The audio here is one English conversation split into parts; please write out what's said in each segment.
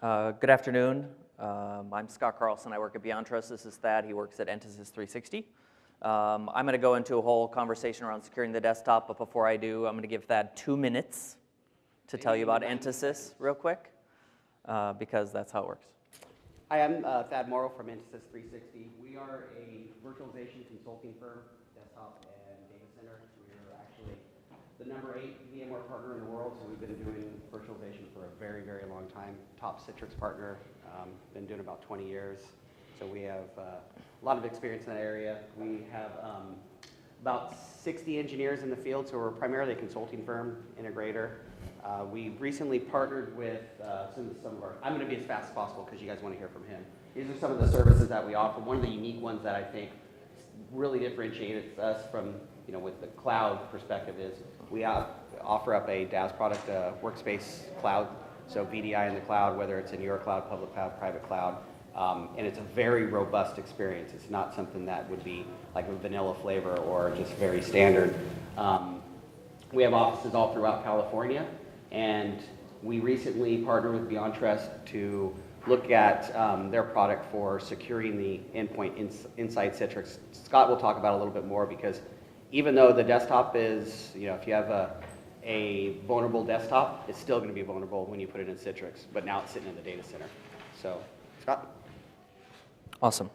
Good afternoon. I'm Scott Carlson. I work at BeyondTrust. This is Thad. He works at Entisys360. I'm going to go into a whole conversation around securing the desktop, but before I do, I'm going to give Thad 2 minutes to tell you about Entisys real quick, because that's how it works. Hi, I'm Thad Morrow from Entisys360. We are a virtualization consulting firm, desktop and data center. We're actually the #8 VMware partner in the world, so we've been doing virtualization for a very, very long time. Top Citrix partner, been doing about 20 years. So we have a lot of experience in that area. We have about 60 engineers in the field, so we're primarily a consulting firm, integrator. We recently partnered with some of our, I'm going to be as fast as possible because you guys want to hear from him. These are some of the services that we offer. One of the unique ones that I think really differentiates us from, with the cloud perspective is we offer up a DaaS product, workspace cloud, so VDI in the cloud, whether it's in your cloud, public cloud, private cloud, and it's a very robust experience. It's not something that would be like a vanilla flavor or just very standard. We have offices all throughout California, and we recently partnered with BeyondTrust to look at their product for securing the endpoint inside Citrix. Scott will talk about it a little bit more because even though the desktop is, if you have a vulnerable desktop, it's still going to be vulnerable when you put it in Citrix, but now it's sitting in the data center. So, Scott? Awesome.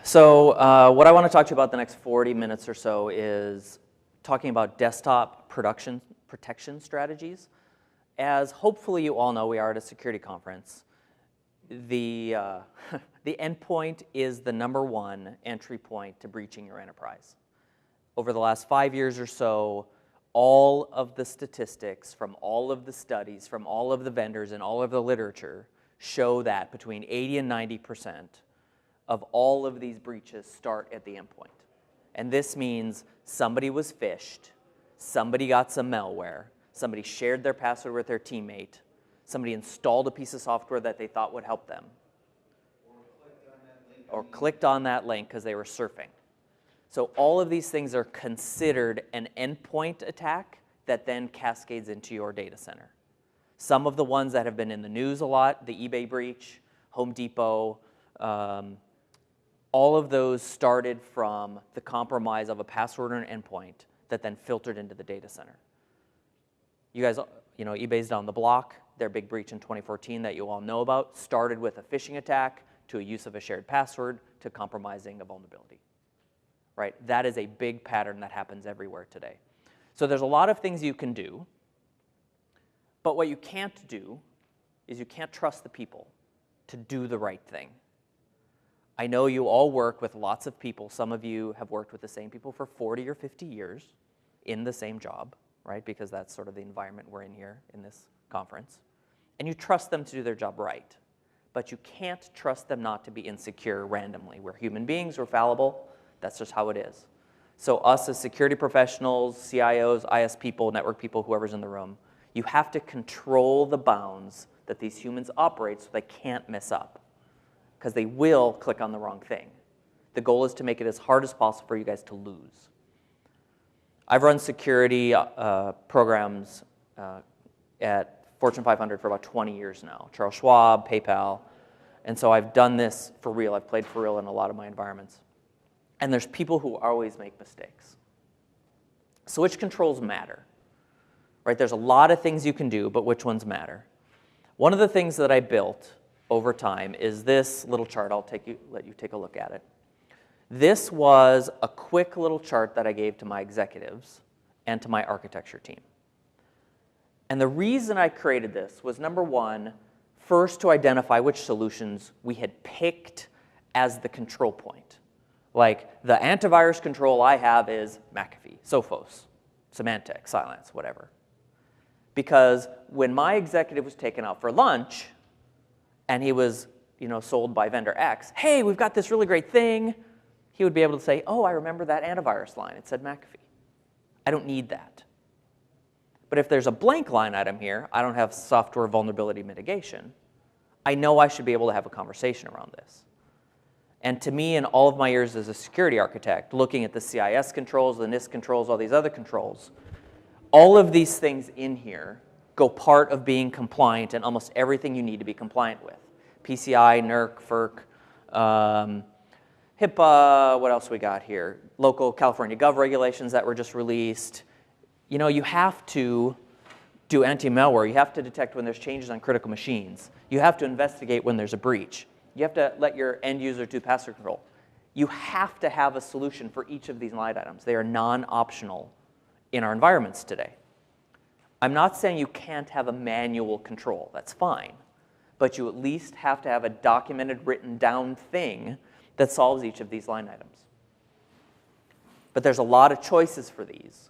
So what I want to talk to you about the next 40 minutes or so is talking about desktop protection strategies. As hopefully you all know, we are at a security conference. The endpoint is the #1 entry point to breaching your enterprise. Over the last 5 years or so, all of the statistics from all of the studies, from all of the vendors and all of the literature show that between 80 and 90% of all of these breaches start at the endpoint. And this means somebody was phished, somebody got some malware, somebody shared their password with their teammate, somebody installed a piece of software that they thought would help them, or clicked on that link because they were surfing. So all of these things are considered an endpoint attack that then cascades into your data center. Some of the ones that have been in the news a lot, the eBay breach, Home Depot, all of those started from the compromise of a password or an endpoint that then filtered into the data center. You guys, eBay's down the block. Their big breach in 2014 that you all know about started with a phishing attack to a use of a shared password to compromising a vulnerability. Right? That is a big pattern that happens everywhere today. So there's a lot of things you can do, but what you can't do is you can't trust the people to do the right thing. I know you all work with lots of people. Some of you have worked with the same people for 40 or 50 years in the same job, right? Because that's sort of the environment we're in here in this conference. And you trust them to do their job right. But you can't trust them not to be insecure randomly. We're human beings, we're fallible. That's just how it is. So us as security professionals, CIOs, IS people, network people, whoever's in the room, you have to control the bounds that these humans operate so they can't mess up, because they will click on the wrong thing. The goal is to make it as hard as possible for you guys to lose. I've run security programs at Fortune 500 for about 20 years now. Charles Schwab, PayPal. And so I've done this for real. I've played for real in a lot of my environments. And there's people who always make mistakes. So which controls matter? Right? There's a lot of things you can do, but which ones matter? One of the things that I built over time is this little chart. I'll let you take a look at it. This was a quick little chart that I gave to my executives and to my architecture team. And the reason I created this was, #1, first to identify which solutions we had picked as the control point. Like, the antivirus control I have is McAfee, Sophos, Symantec, Cylance, whatever. Because when my executive was taken out for lunch, and he was sold by vendor X, hey, we've got this really great thing, he would be able to say, oh, I remember that antivirus line. It said McAfee. I don't need that. But if there's a blank line item here, I don't have software vulnerability mitigation, I know I should be able to have a conversation around this. And to me, in all of my years as a security architect, looking at the CIS controls, the NIST controls, all these other controls, all of these things in here go part of being compliant in almost everything you need to be compliant with. PCI, NERC, FERC, HIPAA, what else we got here? Local California Gov regulations that were just released. You know, you have to do anti-malware. You have to detect when there's changes on critical machines. You have to investigate when there's a breach. You have to let your end user do password control. You have to have a solution for each of these line items. They are non-optional in our environments today. I'm not saying you can't have a manual control. That's fine. But you at least have to have a documented, written down thing that solves each of these line items. But there's a lot of choices for these.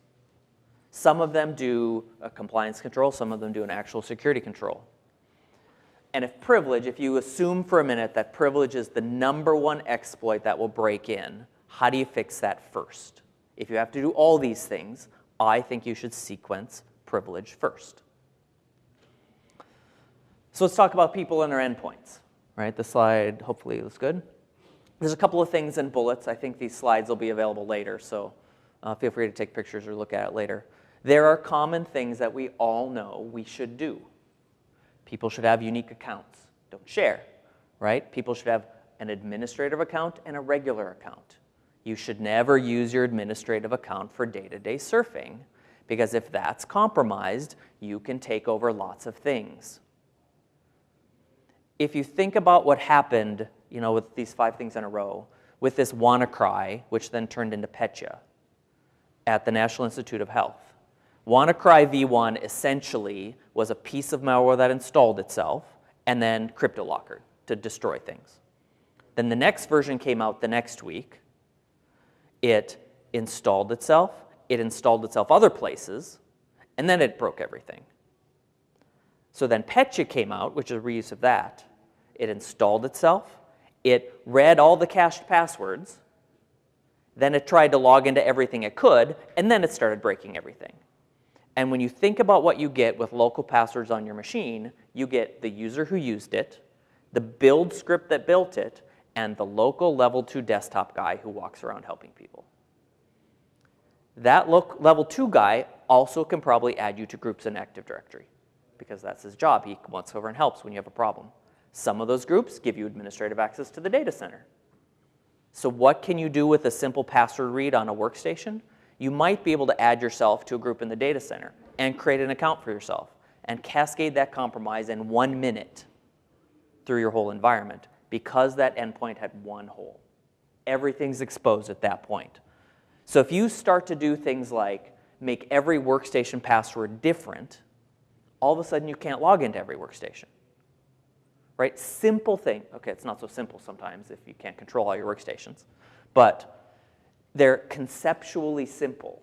Some of them do a compliance control. Some of them do an actual security control. And if you assume for a minute that privilege is the #1 exploit that will break in, how do you fix that first? If you have to do all these things, I think you should sequence privilege first. So let's talk about people and their endpoints. Right? The slide hopefully looks good. There's a couple of things in bullets. I think these slides will be available later, so feel free to take pictures or look at it later. There are common things that we all know we should do. People should have unique accounts. Don't share, right? People should have an administrative account and a regular account. You should never use your administrative account for day-to-day surfing, because if that's compromised, you can take over lots of things. If you think about what happened, you know, with these 5 things in a row, with this WannaCry, which then turned into Petya at the National Institute of Health. WannaCry v1 essentially was a piece of malware that installed itself and then cryptolockered to destroy things. Then the next version came out the next week. It installed itself other places, and then it broke everything. So then Petya came out, which is a reuse of that. It installed itself. It read all the cached passwords. Then it tried to log into everything it could, and then it started breaking everything. And when you think about what you get with local passwords on your machine, you get the user who used it, the build script that built it, and the local level 2 desktop guy who walks around helping people. That level 2 guy also can probably add you to groups in Active Directory, because that's his job. He walks over and helps when you have a problem. Some of those groups give you administrative access to the data center. So what can you do with a simple password read on a workstation? You might be able to add yourself to a group in the data center and create an account for yourself and cascade that compromise in 1 minute through your whole environment, because that endpoint had one hole. Everything's exposed at that point. So if you start to do things like make every workstation password different, all of a sudden you can't log into every workstation. Right? Simple thing. Okay, it's not so simple sometimes if you can't control all your workstations. But they're conceptually simple,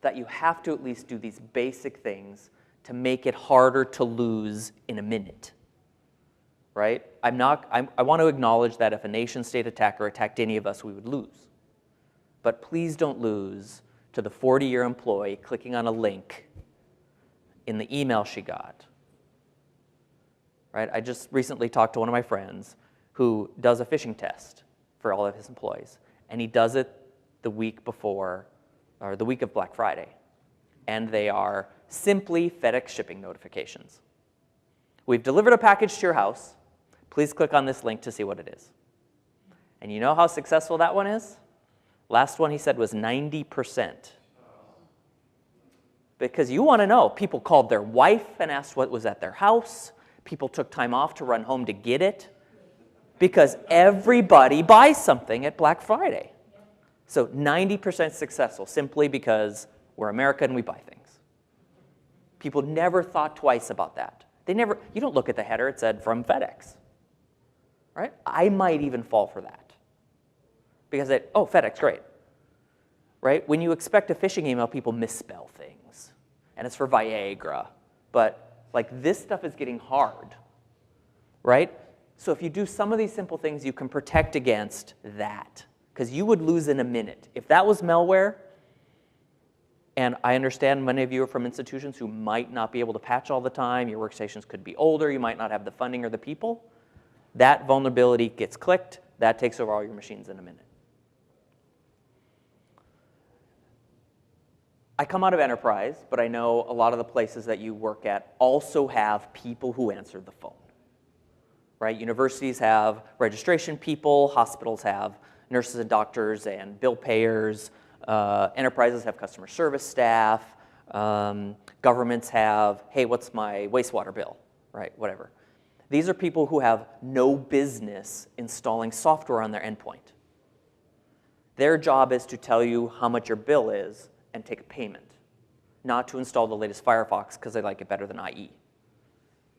that you have to at least do these basic things to make it harder to lose in a minute. Right? I want to acknowledge that if a nation-state attacker attacked any of us, we would lose. But please don't lose to the 40-year employee clicking on a link in the email she got. Right? I just recently talked to one of my friends who does a phishing test for all of his employees. And he does it the week before, or the week of Black Friday. And they are simply FedEx shipping notifications. We've delivered a package to your house. Please click on this link to see what it is. And you know how successful that one is? Last one he said was 90%. Because you want to know, people called their wife and asked what was at their house. People took time off to run home to get it. Because everybody buys something at Black Friday. So 90% successful, simply because we're American and we buy things. People never thought twice about that. You don't look at the header, it said from FedEx. Right? I might even fall for that. Because FedEx, great. Right? When you expect a phishing email, people misspell things. And it's for Viagra. But like this stuff is getting hard. Right? So if you do some of these simple things, you can protect against that. Because you would lose in a minute. If that was malware, and I understand many of you are from institutions who might not be able to patch all the time, your workstations could be older, you might not have the funding or the people, that vulnerability gets clicked, that takes over all your machines in a minute. I come out of enterprise, but I know a lot of the places that you work at also have people who answer the phone, right? Universities have registration people, hospitals have nurses and doctors and bill payers, enterprises have customer service staff, governments have, hey, what's my wastewater bill, right, whatever. These are people who have no business installing software on their endpoint. Their job is to tell you how much your bill is and take a payment, not to install the latest Firefox because they like it better than IE.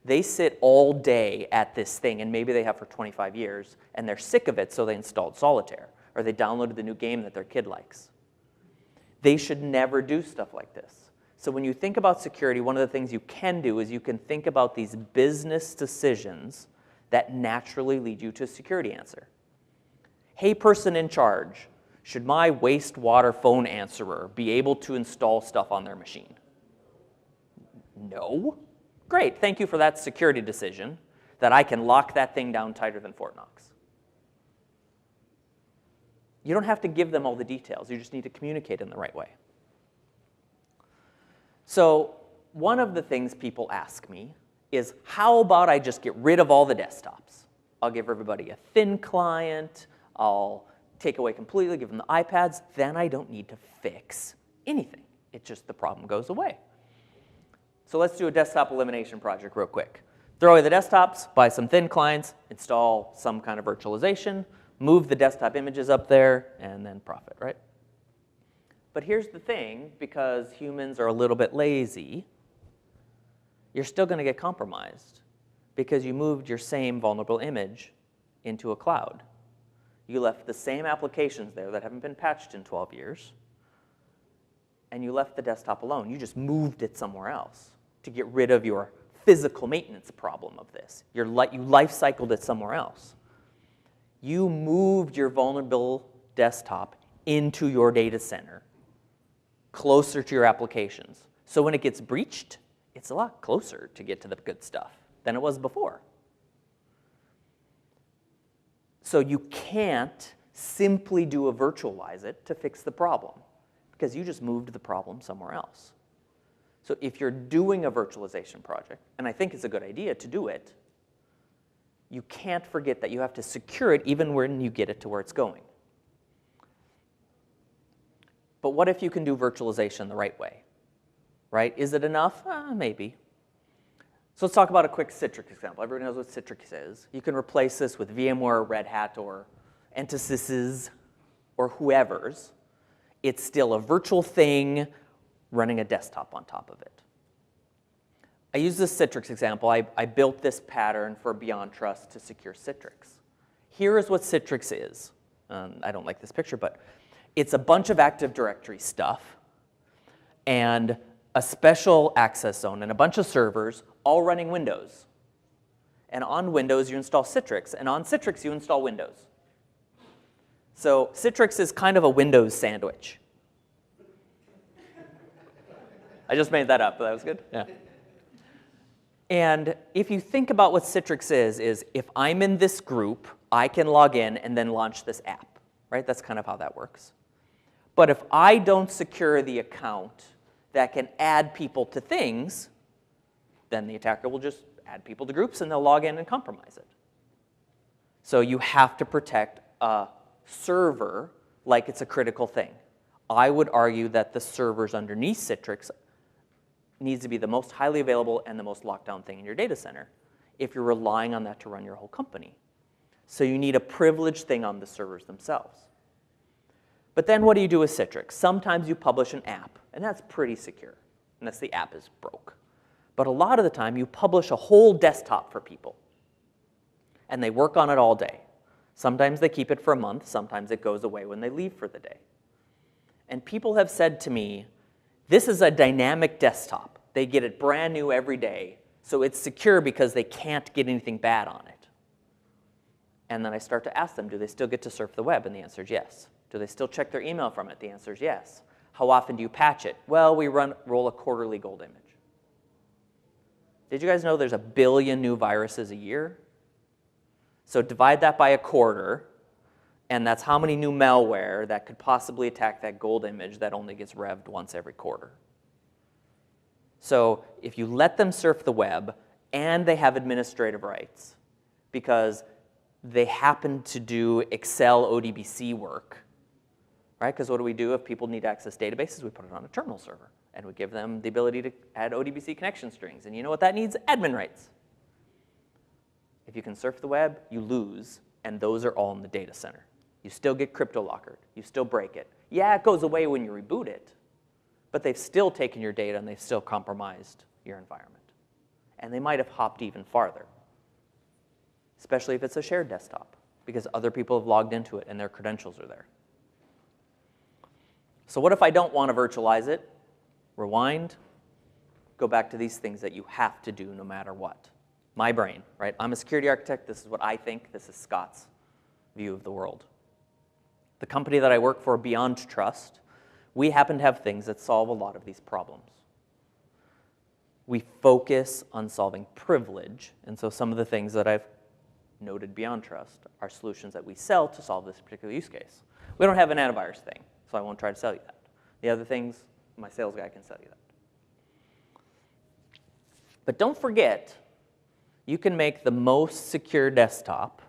They sit all day at this thing, and maybe they have for 25 years, and they're sick of it, so they installed Solitaire, or they downloaded the new game that their kid likes. They should never do stuff like this. So when you think about security, one of the things you can do is you can think about these business decisions that naturally lead you to a security answer. Hey, person in charge, should my wastewater phone answerer be able to install stuff on their machine? No. Great, thank you for that security decision, that I can lock that thing down tighter than Fort Knox. You don't have to give them all the details, you just need to communicate in the right way. So one of the things people ask me is, how about I just get rid of all the desktops? I'll give everybody a thin client, I'll take away completely, give them the iPads, then I don't need to fix anything. It's just the problem goes away. So let's do a desktop elimination project real quick. Throw away the desktops, buy some thin clients, install some kind of virtualization, move the desktop images up there, and then profit, right? But here's the thing, because humans are a little bit lazy, you're still going to get compromised because you moved your same vulnerable image into a cloud. You left the same applications there that haven't been patched in 12 years, and you left the desktop alone. You just moved it somewhere else to get rid of your physical maintenance problem of this. You life-cycled it somewhere else. You moved your vulnerable desktop into your data center, closer to your applications. So when it gets breached, it's a lot closer to get to the good stuff than it was before. So you can't simply do a virtualize it to fix the problem, because you just moved the problem somewhere else. So if you're doing a virtualization project, and I think it's a good idea to do it, you can't forget that you have to secure it even when you get it to where it's going. But what if you can do virtualization the right way? Right? Is it enough? Maybe. So let's talk about a quick Citrix example. Everybody knows what Citrix is. You can replace this with VMware, Red Hat, or Entisys, or whoever's. It's still a virtual thing running a desktop on top of it. I use this Citrix example. I built this pattern for Beyond Trust to secure Citrix. Here is what Citrix is. I don't like this picture, but it's a bunch of Active Directory stuff and a special access zone and a bunch of servers all running Windows. And on Windows, you install Citrix, and on Citrix, you install Windows. So Citrix is kind of a Windows sandwich. I just made that up, but that was good. Yeah. And if you think about what Citrix is if I'm in this group, I can log in and then launch this app, right? That's kind of how that works. But if I don't secure the account that can add people to things, then the attacker will just add people to groups and they'll log in and compromise it. So you have to protect a server like it's a critical thing. I would argue that the servers underneath Citrix needs to be the most highly available and the most locked down thing in your data center if you're relying on that to run your whole company. So you need a privileged thing on the servers themselves. But then what do you do with Citrix? Sometimes you publish an app, and that's pretty secure, unless the app is broke. But a lot of the time, you publish a whole desktop for people, and they work on it all day. Sometimes they keep it for a month. Sometimes it goes away when they leave for the day. And people have said to me, this is a dynamic desktop. They get it brand new every day, so it's secure because they can't get anything bad on it. And then I start to ask them, do they still get to surf the web? And the answer is yes. Do they still check their email from it? The answer is yes. How often do you patch it? Well, we roll a quarterly gold image. Did you guys know there's 1 billion new viruses a year? So divide that by a quarter. And that's how many new malware that could possibly attack that gold image that only gets revved once every quarter. So if you let them surf the web and they have administrative rights because they happen to do Excel ODBC work, right? Because what do we do if people need to access databases? We put it on a terminal server, and we give them the ability to add ODBC connection strings. And you know what that needs? Admin rights. If you can surf the web, you lose, and those are all in the data center. You still get crypto lockered. You still break it. Yeah, it goes away when you reboot it, but they've still taken your data and they've still compromised your environment. And they might have hopped even farther, especially if it's a shared desktop, because other people have logged into it and their credentials are there. So what if I don't want to virtualize it? Rewind, go back to these things that you have to do no matter what. My brain, right? I'm a security architect. This is what I think. This is Scott's view of the world. The company that I work for, Beyond Trust, we happen to have things that solve a lot of these problems. We focus on solving privilege, and so some of the things that I've noted beyond trust are solutions that we sell to solve this particular use case. We don't have an antivirus thing, so I won't try to sell you that. The other things, my sales guy can sell you that. But don't forget, you can make the most secure desktop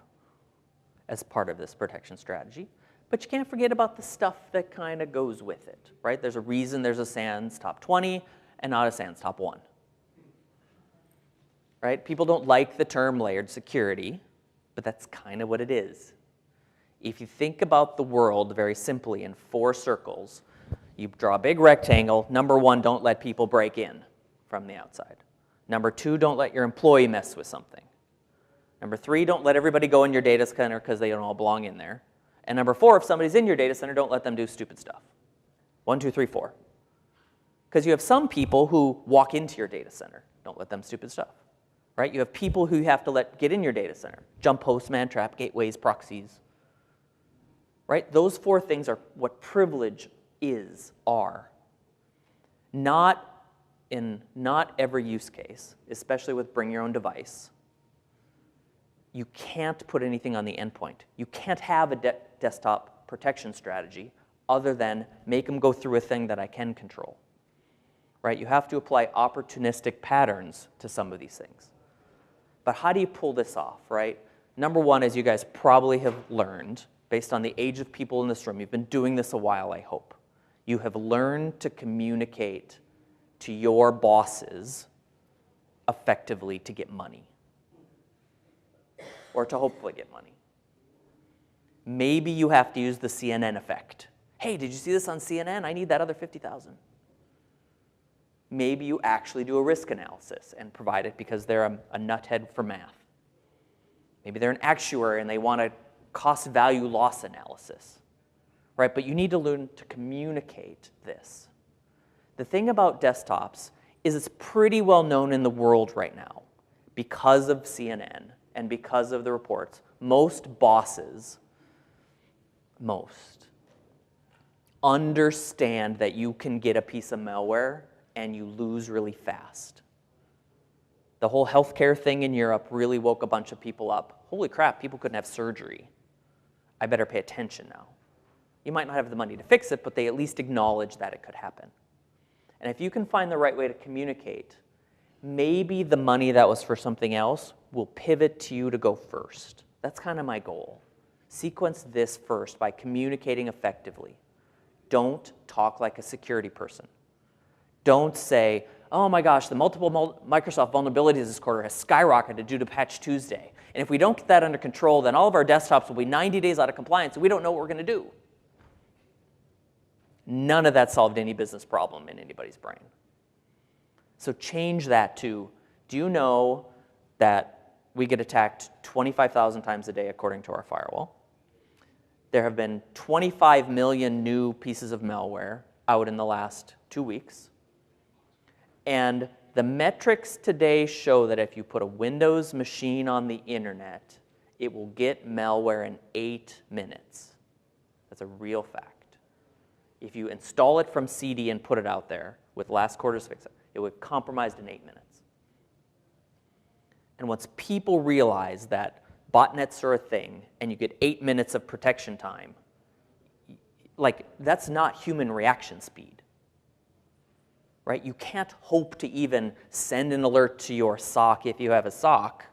as part of this protection strategy, but you can't forget about the stuff that kind of goes with it, right? There's a reason there's a SANS top 20 and not a SANS top 1. Right? People don't like the term layered security, but that's kind of what it is. If you think about the world very simply in 4 circles, you draw a big rectangle. Number 1, don't let people break in from the outside. Number 2, don't let your employee mess with something. Number 3, don't let everybody go in your data center because they don't all belong in there. And number 4, if somebody's in your data center, don't let them do stupid stuff. 1, 2, 3, 4. Because you have some people who walk into your data center. Don't let them stupid stuff. Right? You have people who you have to let get in your data center. Jump hosts, man trap, gateways, proxies. Right? Those 4 things are what privilege are. Not in every use case, especially with bring your own device. You can't put anything on the endpoint. You can't have a desktop protection strategy other than make them go through a thing that I can control. Right? You have to apply opportunistic patterns to some of these things. But how do you pull this off, right? Number 1, as you guys probably have learned, based on the age of people in this room, you've been doing this a while, I hope. You have learned to communicate to your bosses effectively to get money. Or to hopefully get money. Maybe you have to use the CNN effect. Hey, did you see this on CNN? I need that other 50,000. Maybe you actually do a risk analysis and provide it because they're a nuthead for math. Maybe they're an actuary and they want a cost-value loss analysis. Right? But you need to learn to communicate this. The thing about desktops is it's pretty well known in the world right now because of CNN and because of the reports. Most bosses, understand that you can get a piece of malware and you lose really fast. The whole healthcare thing in Europe really woke a bunch of people up. Holy crap, people couldn't have surgery. I better pay attention now. You might not have the money to fix it, but they at least acknowledge that it could happen. And if you can find the right way to communicate, maybe the money that was for something else will pivot to you to go first. That's kind of my goal. Sequence this first by communicating effectively. Don't talk like a security person. Don't say, oh my gosh, the multiple Microsoft vulnerabilities this quarter has skyrocketed due to Patch Tuesday. And if we don't get that under control, then all of our desktops will be 90 days out of compliance, and we don't know what we're going to do. None of that solved any business problem in anybody's brain. So change that to, do you know that we get attacked 25,000 times a day according to our firewall? There have been 25 million new pieces of malware out in the last 2 weeks. And the metrics today show that if you put a Windows machine on the internet, it will get malware in 8 minutes. That's a real fact. If you install it from CD and put it out there with last quarter's fix, it would compromise in 8 minutes. And once people realize that botnets are a thing, and you get 8 minutes of protection time, like, that's not human reaction speed, right? You can't hope to even send an alert to your SOC if you have a SOC,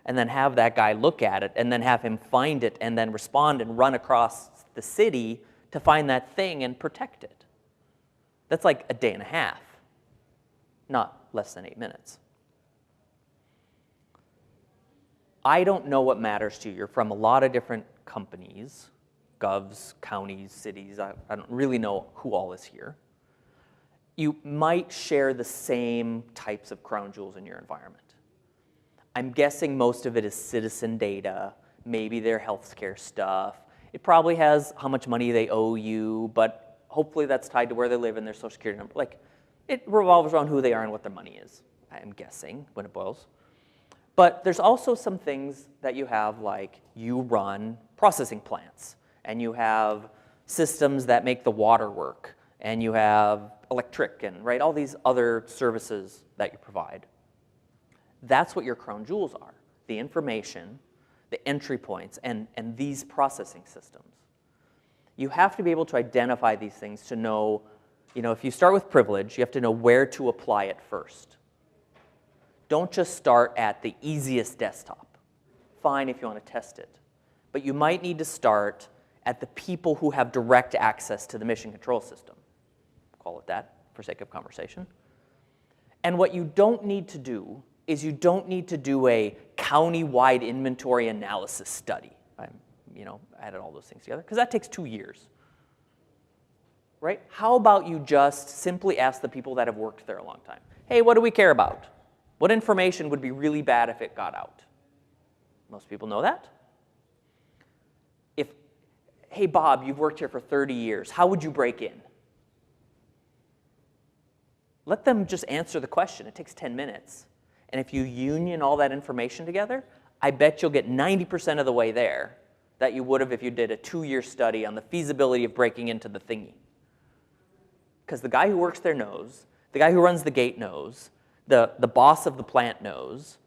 and then have that guy look at it, and then have him find it, and then respond and run across the city to find that thing and protect it. That's like a day and a half, not less than 8 minutes. I don't know what matters to you. You're from a lot of different companies, govs, counties, cities. I don't really know who all is here. You might share the same types of crown jewels in your environment. I'm guessing most of it is citizen data, maybe their healthcare stuff. It probably has how much money they owe you, but hopefully that's tied to where they live and their social security number. Like, it revolves around who they are and what their money is, I'm guessing, when it boils. But there's also some things that you have, like you run processing plants, and you have systems that make the water work, and you have electric, and right, all these other services that you provide. That's what your crown jewels are, the information, the entry points, and these processing systems. You have to be able to identify these things to know, if you start with privilege, you have to know where to apply it first. Don't just start at the easiest desktop. Fine if you want to test it. But you might need to start at the people who have direct access to the mission control system. Call it that for sake of conversation. And what you don't need to do is you don't need to do a county-wide inventory analysis study. I added all those things together, because that takes 2 years. Right? How about you just simply ask the people that have worked there a long time, hey, what do we care about? What information would be really bad if it got out? Most people know that. Hey, Bob, you've worked here for 30 years. How would you break in? Let them just answer the question. It takes 10 minutes. And if you union all that information together, I bet you'll get 90% of the way there that you would have if you did a 2-year study on the feasibility of breaking into the thingy. Because the guy who works there knows, the guy who runs the gate knows, the boss of the plant knows,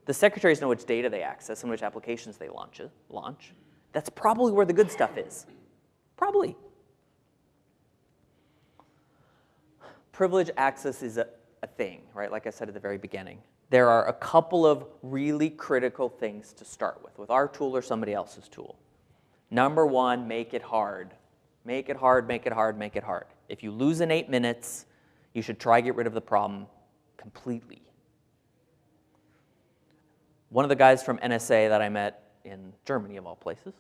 the secretaries know which data they access and which applications they launch. That's probably where the good stuff is. Probably. Privilege access is a thing, right? Like I said at the very beginning. There are a couple of really critical things to start with our tool or somebody else's tool. Number one, make it hard. Make it hard, make it hard, make it hard. If you lose in 8 minutes, you should try to get rid of the problem completely. One of the guys from NSA that I met in Germany, of all places,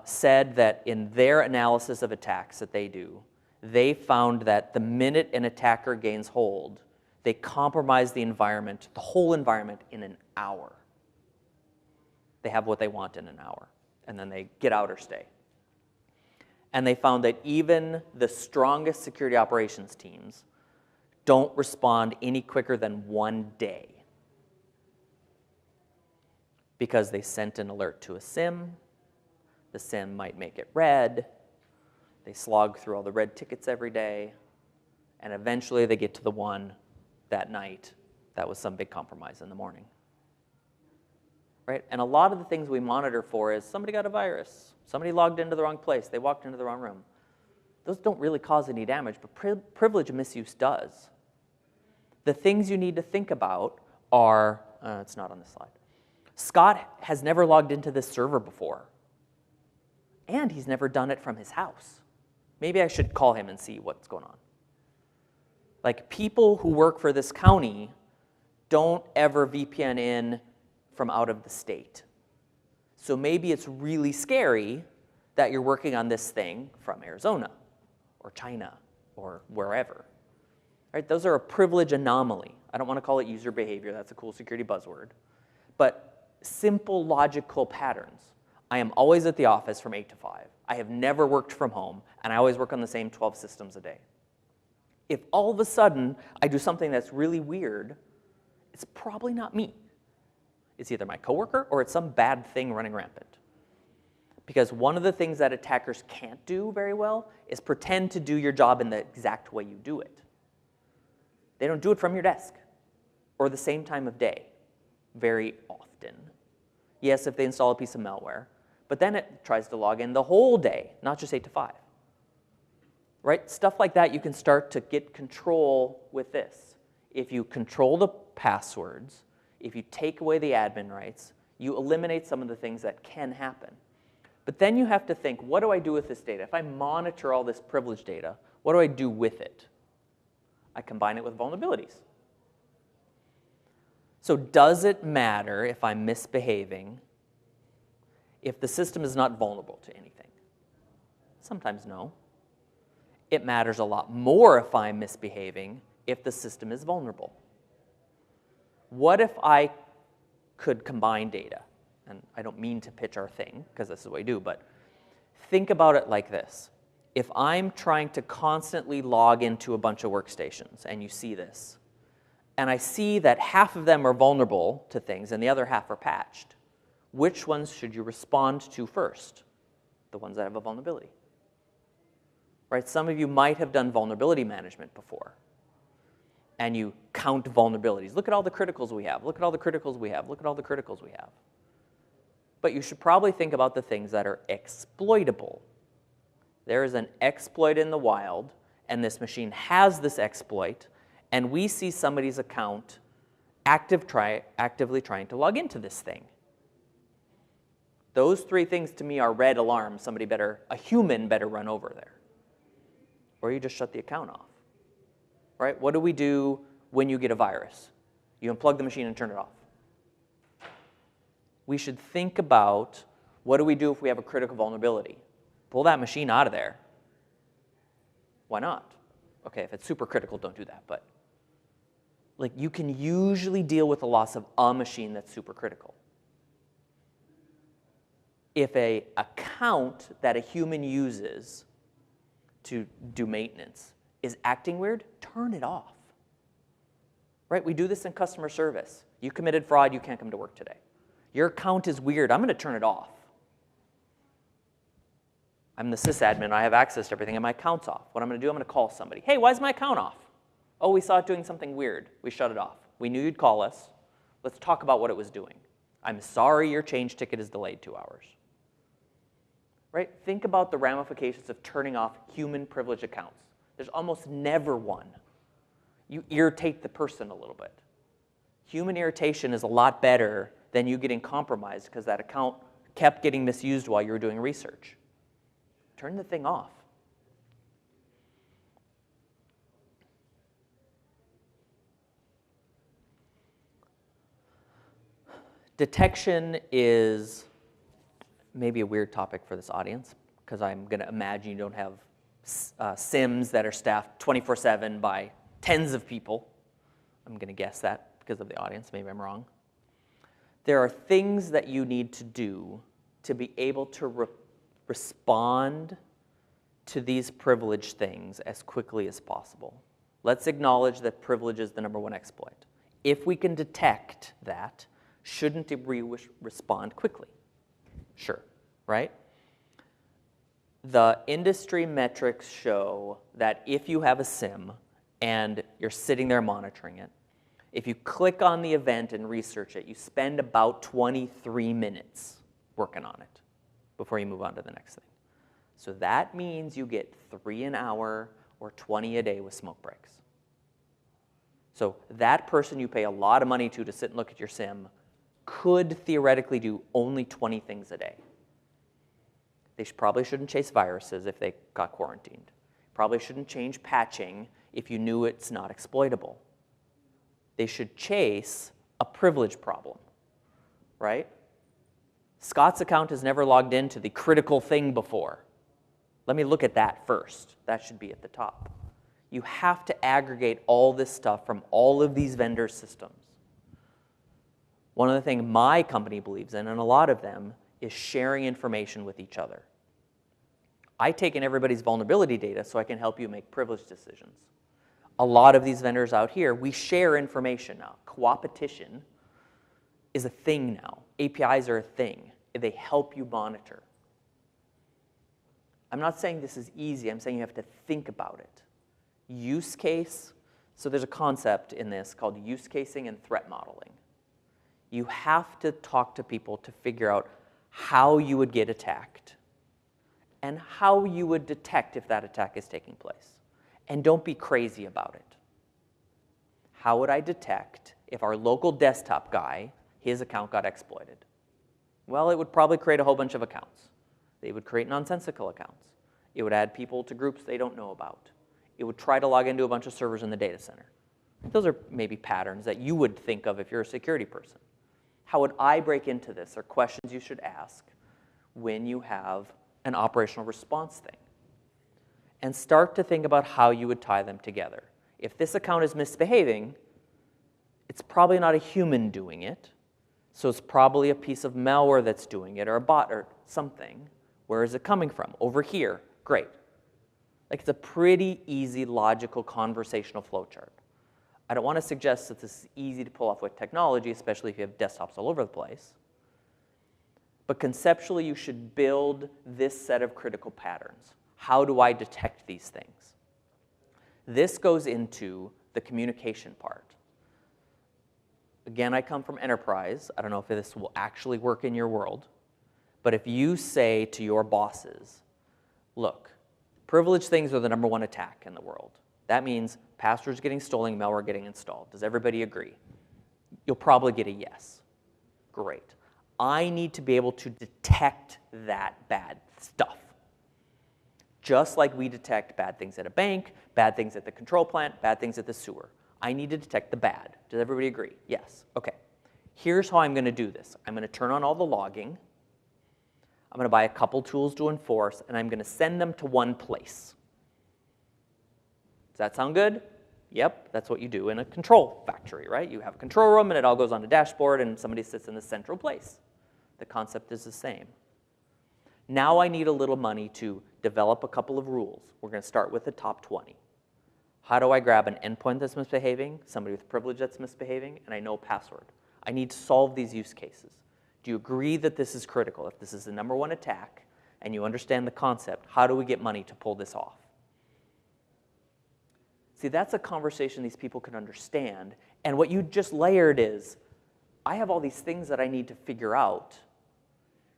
said that in their analysis of attacks that they do, they found that the minute an attacker gains hold, they compromise the environment, the whole environment, in an hour. They have what they want in an hour, and then they get out or stay. And they found that even the strongest security operations teams don't respond any quicker than 1 day, because they sent an alert to a SIM. The SIM might make it red. They slog through all the red tickets every day, and eventually they get to the one that night that was some big compromise in the morning. Right? And a lot of the things we monitor for is somebody got a virus, somebody logged into the wrong place, they walked into the wrong room. Those don't really cause any damage, but privilege misuse does. The things you need to think about are, it's not on this slide. Scott has never logged into this server before, and he's never done it from his house. Maybe I should call him and see what's going on. Like, people who work for this county don't ever VPN in from out of the state. So maybe it's really scary that you're working on this thing from Arizona or China or wherever. Right? Those are a privilege anomaly. I don't want to call it user behavior. That's a cool security buzzword. But simple logical patterns. I am always at the office from 8 to 5. I have never worked from home, and I always work on the same 12 systems a day. If all of a sudden I do something that's really weird, it's probably not me. It's either my coworker or it's some bad thing running rampant. Because one of the things that attackers can't do very well is pretend to do your job in the exact way you do it. They don't do it from your desk or the same time of day very often. Yes, if they install a piece of malware. But then it tries to log in the whole day, not just 8 to 5. Right? Stuff like that, you can start to get control with this. If you control the passwords, if you take away the admin rights, you eliminate some of the things that can happen. But then you have to think, what do I do with this data? If I monitor all this privilege data, what do I do with it? I combine it with vulnerabilities. So does it matter if I'm misbehaving if the system is not vulnerable to anything? Sometimes no. It matters a lot more if I'm misbehaving if the system is vulnerable. What if I could combine data? And I don't mean to pitch our thing, because this is what we do, but think about it like this. If I'm trying to constantly log into a bunch of workstations, and you see this, and I see that half of them are vulnerable to things and the other half are patched, which ones should you respond to first? The ones that have a vulnerability. Right? Some of you might have done vulnerability management before, and you count vulnerabilities. Look at all the criticals we have. Look at all the criticals we have. Look at all the criticals we have. But you should probably think about the things that are exploitable. There is an exploit in the wild, and this machine has this exploit, and we see somebody's account actively trying to log into this thing. Those three things to me are red alarms. A human better run over there. Or you just shut the account off. Right? What do we do when you get a virus? You unplug the machine and turn it off. We should think about, what do we do if we have a critical vulnerability? Pull that machine out of there. Why not? Okay, if it's super critical, don't do that. But like, you can usually deal with the loss of a machine that's super critical. If an account that a human uses to do maintenance is acting weird, turn it off. Right? We do this in customer service. You committed fraud, you can't come to work today. Your account is weird, I'm going to turn it off. I'm the sysadmin, I have access to everything, and my account's off. What I'm going to do, I'm going to call somebody. Hey, why is my account off? Oh, we saw it doing something weird. We shut it off. We knew you'd call us. Let's talk about what it was doing. I'm sorry your change ticket is delayed 2 hours. Right? Think about the ramifications of turning off human privilege accounts. There's almost never one. You irritate the person a little bit. Human irritation is a lot better than you getting compromised because that account kept getting misused while you were doing research. Turn the thing off. Detection is maybe a weird topic for this audience, because I'm going to imagine you don't have SIMs that are staffed 24/7 by tens of people. I'm going to guess that because of the audience. Maybe I'm wrong. There are things that you need to do to be able to respond to these privilege things as quickly as possible. Let's acknowledge that privilege is the #1 exploit. If we can detect that, shouldn't we respond quickly? Sure, right? The industry metrics show that if you have a SIM and you're sitting there monitoring it, if you click on the event and research it, you spend about 23 minutes working on it before you move on to the next thing. So that means you get 3 an hour or 20 a day with smoke breaks. So that person you pay a lot of money to sit and look at your SIM could theoretically do only 20 things a day. They probably shouldn't chase viruses if they got quarantined. Probably shouldn't change patching if you knew it's not exploitable. They should chase a privilege problem, right? Scott's account has never logged into the critical thing before. Let me look at that first. That should be at the top. You have to aggregate all this stuff from all of these vendor systems. One of the things my company believes in, and a lot of them, is sharing information with each other. I take in everybody's vulnerability data so I can help you make privilege decisions. A lot of these vendors out here, we share information now. Co-opetition is a thing now. APIs are a thing. They help you monitor. I'm not saying this is easy. I'm saying you have to think about it. Use case. So there's a concept in this called use casing and threat modeling. You have to talk to people to figure out how you would get attacked and how you would detect if that attack is taking place. And don't be crazy about it. How would I detect if our local desktop guy, his account got exploited? Well, it would probably create a whole bunch of accounts. They would create nonsensical accounts. It would add people to groups they don't know about. It would try to log into a bunch of servers in the data center. Those are maybe patterns that you would think of if you're a security person. How would I break into this are questions you should ask when you have an operational response thing. And start to think about how you would tie them together. If this account is misbehaving, it's probably not a human doing it. So it's probably a piece of malware that's doing it, or a bot or something. Where is it coming from? Over here. Great. Like, it's a pretty easy, logical, conversational flowchart. I don't want to suggest that this is easy to pull off with technology, especially if you have desktops all over the place. But conceptually, you should build this set of critical patterns. How do I detect these things? This goes into the communication part. Again, I come from enterprise. I don't know if this will actually work in your world. But if you say to your bosses, look, privileged things are the #1 attack in the world. That means passwords getting stolen, malware getting installed. Does everybody agree? You'll probably get a yes. Great. I need to be able to detect that bad stuff. Just like we detect bad things at a bank, bad things at the control plant, bad things at the sewer. I need to detect the bad. Does everybody agree? Yes. Okay. Here's how I'm going to do this. I'm going to turn on all the logging. I'm going to buy a couple tools to enforce, and I'm going to send them to one place. Does that sound good? Yep, that's what you do in a control factory, right? You have a control room, and it all goes on a dashboard, and somebody sits in the central place. The concept is the same. Now I need a little money to develop a couple of rules. We're going to start with the top 20. How do I grab an endpoint that's misbehaving, somebody with privilege that's misbehaving, and I know a password? I need to solve these use cases. Do you agree that this is critical? If this is the #1 attack and you understand the concept, how do we get money to pull this off? See, that's a conversation these people can understand. And what you just layered is, I have all these things that I need to figure out.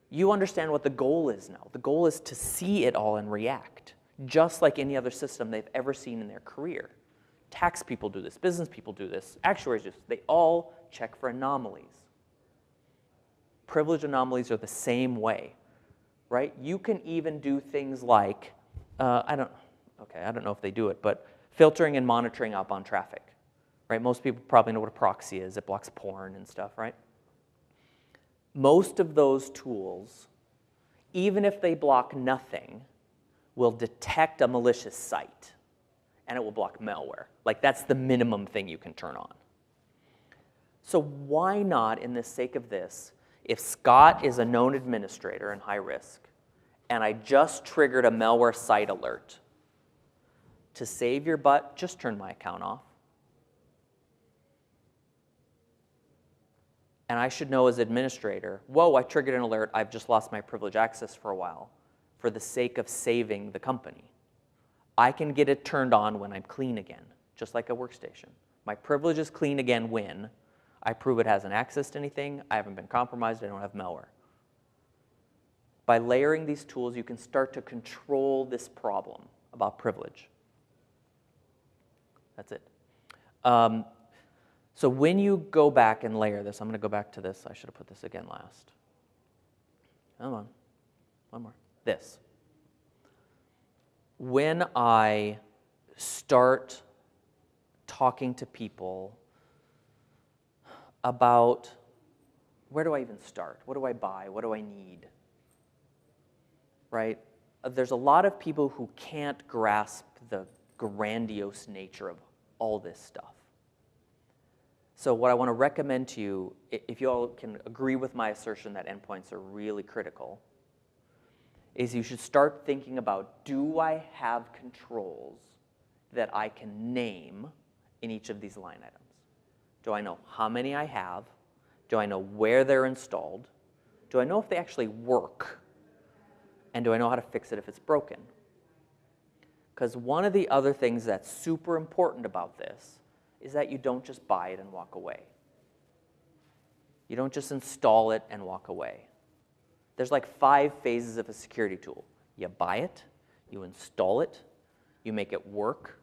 You understand what the goal is now. The goal is to see it all and react, just like any other system they've ever seen in their career. Tax people do this, business people do this, actuaries do this. They all check for anomalies. Privilege anomalies are the same way, right? You can even do things like, I don't know if they do it, but filtering and monitoring outbound traffic, right? Most people probably know what a proxy is. It blocks porn and stuff, right? Most of those tools, even if they block nothing, will detect a malicious site, and it will block malware. Like, that's the minimum thing you can turn on. So why not, in the sake of this, if Scott is a known administrator and high risk, and I just triggered a malware site alert, to save your butt, just turn my account off. And I should know as administrator, whoa, I triggered an alert, I've just lost my privilege access for a while, for the sake of saving the company. I can get it turned on when I'm clean again, just like a workstation. My privilege is clean again when I prove it hasn't accessed anything, I haven't been compromised, I don't have malware. By layering these tools, you can start to control this problem about privilege. That's it. So when you go back and layer this, I'm going to go back to this. I should have put this again last. Come on. One more. This. When I start talking to people about where do I even start? What do I buy? What do I need? Right? There's a lot of people who can't grasp the grandiose nature of all this stuff. So what I want to recommend to you, if you all can agree with my assertion that endpoints are really critical, is you should start thinking about, do I have controls that I can name in each of these line items? Do I know how many I have? Do I know where they're installed? Do I know if they actually work? And do I know how to fix it if it's broken? Because one of the other things that's super important about this is that you don't just buy it and walk away. You don't just install it and walk away. There's like 5 phases of a security tool. You buy it, you install it, you make it work,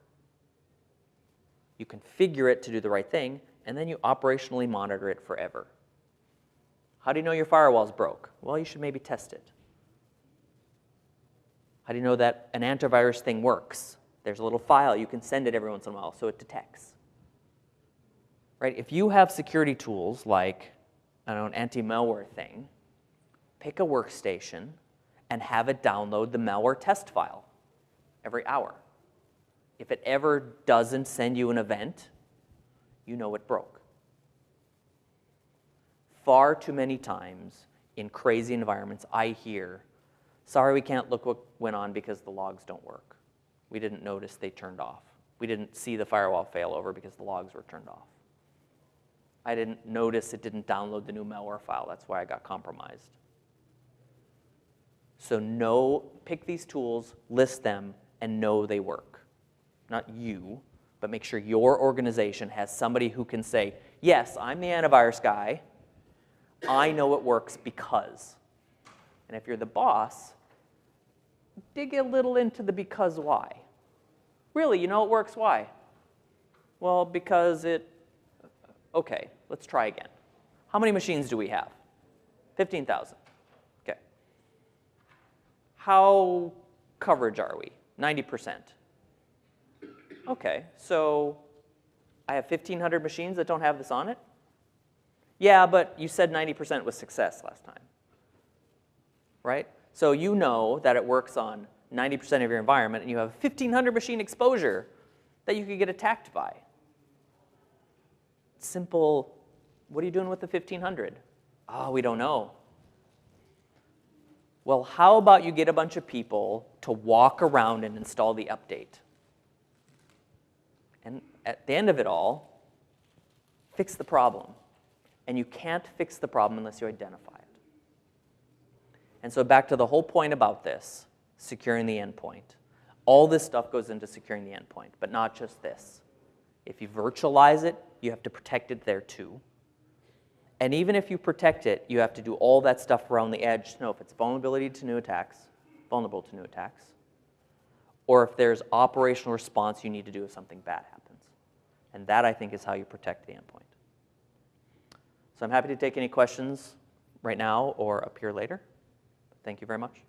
you configure it to do the right thing, and then you operationally monitor it forever. How do you know your firewall's broke? Well, you should maybe test it. How do you know that an antivirus thing works? There's a little file. You can send it every once in a while so it detects. Right? If you have security tools like, I don't know, an anti-malware thing, pick a workstation and have it download the malware test file every hour. If it ever doesn't send you an event, you know it broke. Far too many times in crazy environments, I hear, sorry, we can't look what went on because the logs don't work. We didn't notice they turned off. We didn't see the firewall failover because the logs were turned off. I didn't notice it didn't download the new malware file. That's why I got compromised. So pick these tools, list them, and know they work. Not you, but make sure your organization has somebody who can say, yes, I'm the antivirus guy. I know it works because. And if you're the boss, dig a little into the because why. Really, you know it works, why? Well, because okay, let's try again. How many machines do we have? 15,000. Okay. How coverage are we? 90%. Okay, so I have 1,500 machines that don't have this on it? Yeah, but you said 90% was success last time, right? So you know that it works on 90% of your environment, and you have 1,500 machine exposure that you could get attacked by. Simple, what are you doing with the 1,500? Oh, we don't know. Well, how about you get a bunch of people to walk around and install the update? And at the end of it all, fix the problem. And you can't fix the problem unless you identify it. And so back to the whole point about this, securing the endpoint. All this stuff goes into securing the endpoint, but not just this. If you virtualize it, you have to protect it there too. And even if you protect it, you have to do all that stuff around the edge to know if it's vulnerable to new attacks, or if there's operational response you need to do if something bad happens. And that, I think, is how you protect the endpoint. So I'm happy to take any questions right now or up here later. Thank you very much.